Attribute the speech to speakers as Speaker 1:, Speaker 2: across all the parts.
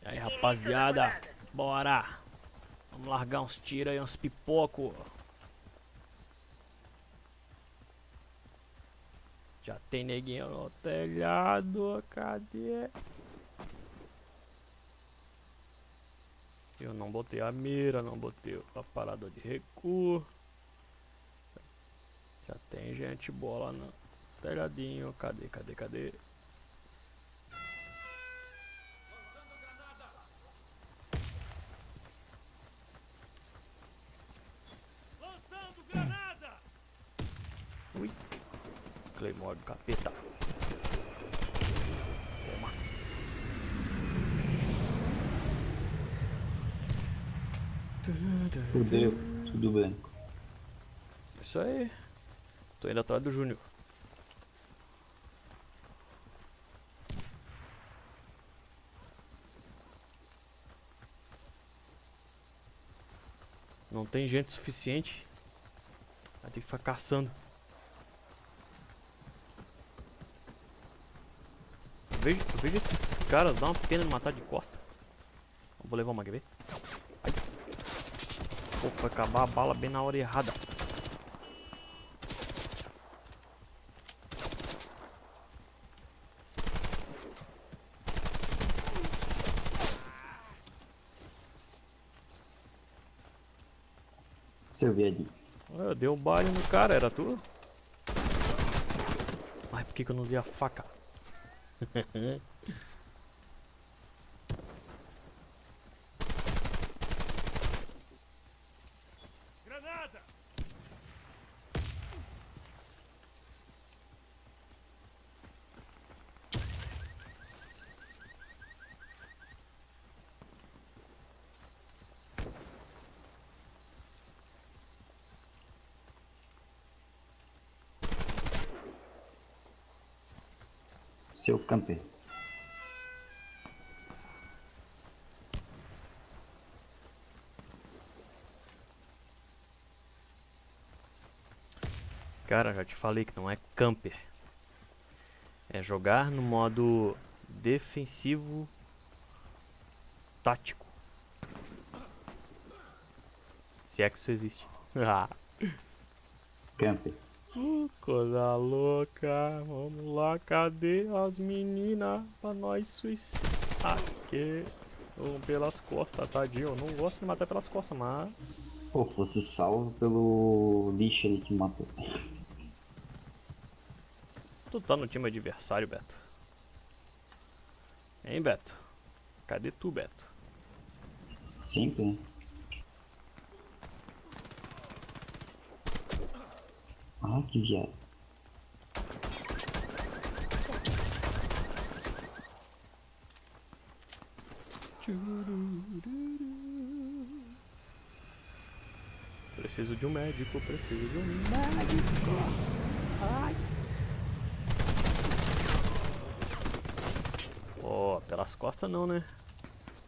Speaker 1: E aí, rapaziada, bora! Vamos largar uns tiros aí, uns pipoco. Já tem neguinho no telhado, cadê? Eu não botei a mira, não botei o aparador de recuo. Já tem gente boa lá no telhadinho, cadê? Ui, Claymore do capeta. Toma.
Speaker 2: Fudeu, tudo branco.
Speaker 1: Isso aí. Tô indo atrás do Júnior. Não tem gente suficiente. Vai ter que ficar caçando. Eu vejo esses caras dar uma pena de matar de costa. Vou levar uma, quer ver? Ai. Pô, vai acabar a bala bem na hora errada.
Speaker 2: Seu viadinho.
Speaker 1: Eu dei um baile no cara, era tu? Ai, por que eu não usei a faca?
Speaker 3: Granada!
Speaker 2: Seu camper.
Speaker 1: Cara, já te falei que não é camper. É jogar no modo defensivo tático. Se é que isso existe.
Speaker 2: Camper.
Speaker 1: Coisa louca. Vamos lá, cadê as meninas pra nós suicidar? Aqui. Vamos pelas costas, tadinho. Eu não gosto de matar pelas costas, mas...
Speaker 2: Pô, fosse salvo pelo lixo ali que matou.
Speaker 1: Tu tá no time adversário, Beto. Hein, Beto? Cadê tu, Beto?
Speaker 2: Sempre, né? Ah, que viado.
Speaker 1: Preciso de um médico, preciso de um médico. Ai. Ó, pelas costas não, né?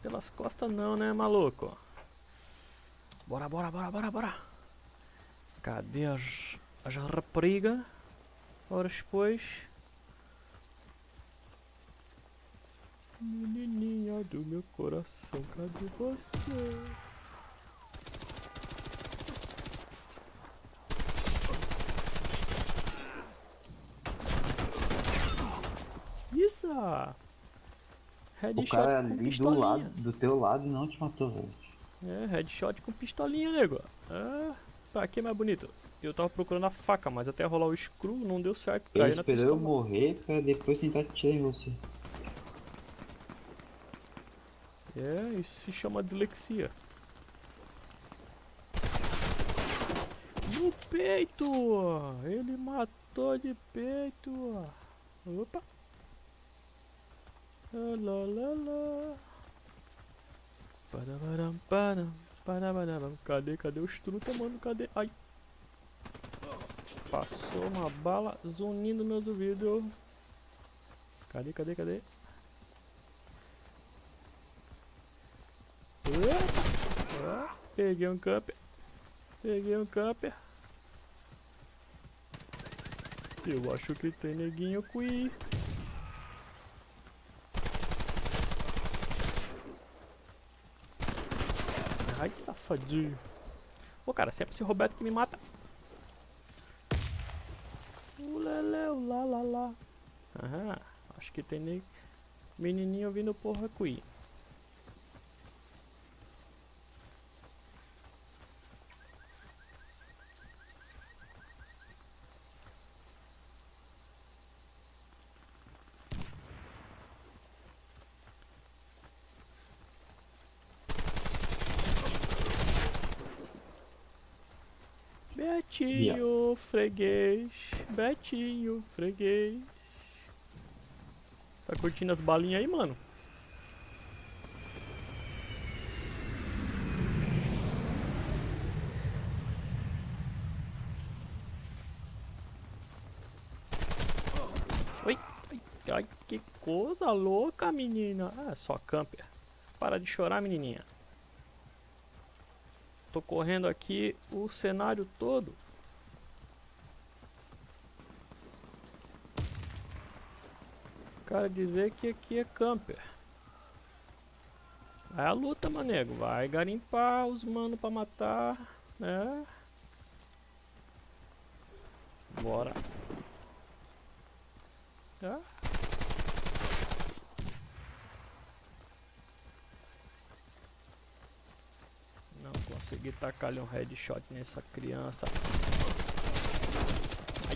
Speaker 1: Pelas costas não, né, maluco? Bora. Cadê as raparigas? Horas depois. Menininha do meu coração, cadê você? Isso!
Speaker 2: O
Speaker 1: Headshot
Speaker 2: cara
Speaker 1: com
Speaker 2: ali do
Speaker 1: pistolinha.
Speaker 2: lado, do teu lado não te matou, velho.
Speaker 1: É, headshot com pistolinha, nego. Ah, pra que mais bonito? Eu tava procurando a faca, mas até rolar o screw não deu certo.
Speaker 2: Ele
Speaker 1: Caí na
Speaker 2: esperou eu
Speaker 1: pistola.
Speaker 2: morrer pra depois tentar atirar em você.
Speaker 1: É, isso se chama dislexia. No peito! Ele matou de peito! Opa! Lá. Parabaram. Cadê os truta, mano? Cadê? Ai! Passou uma bala zunindo meus ouvidos. Cadê? Peguei um camper. Eu acho que tem neguinho aqui. Ai, safadinho. Pô, cara, sempre esse Roberto que me mata. Ulele, lá, lá, lá. Aham, acho que tem nem menininho vindo porra aqui. Betinho, freguês. Betinho, freguês. Tá curtindo as balinhas aí, mano? Oi, ai, ai, que coisa louca, menina. Ah, só camper. Para de chorar, menininha. Tô correndo aqui o cenário todo. Cara dizer que aqui é camper. Vai a luta, manego. Vai garimpar os mano pra matar, né? Bora. Ah. Não consegui tacar-lhe um headshot nessa criança. Ai.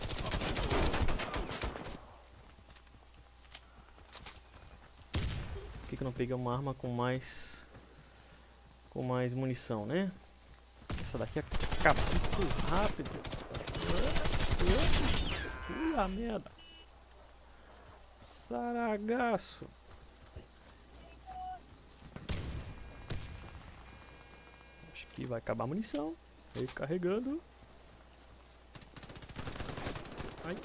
Speaker 1: Por que eu não peguei uma arma com mais munição, né? Essa daqui acaba muito rápido. Pula merda. Saragaço. Acho que vai acabar a munição. Recarregando. Ai.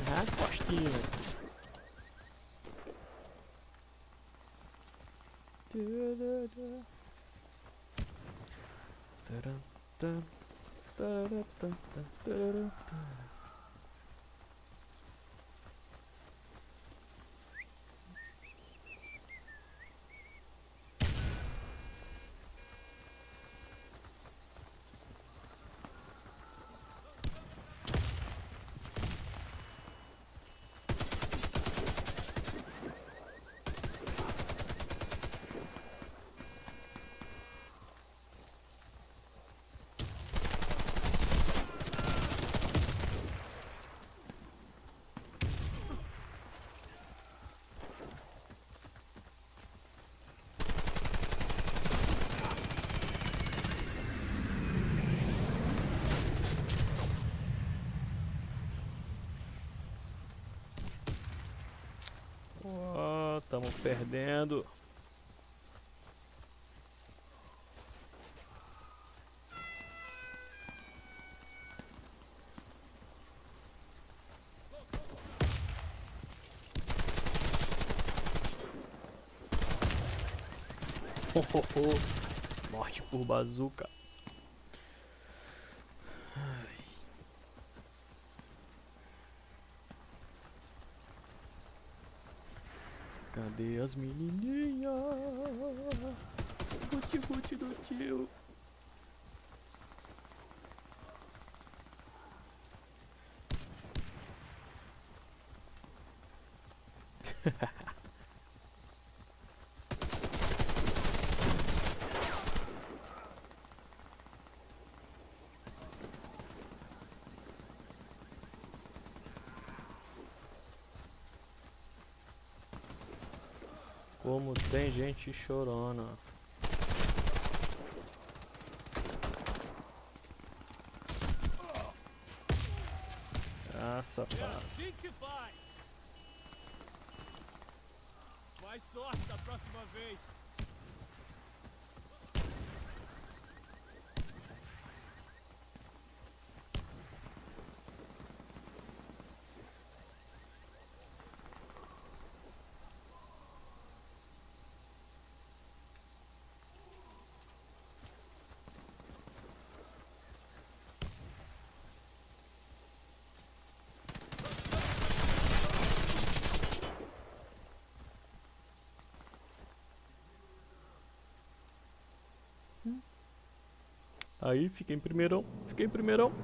Speaker 1: Ah, postinha. Oh, tamo perdendo. Oh, oh, oh. Morte por bazuca. Cadê as menininhas? Guti do tio. Como tem gente chorona. Ah, safado.
Speaker 3: Assim que se faz. Mais sorte da próxima vez.
Speaker 1: Aí, fiquei em primeirão. Fiquei em primeirão.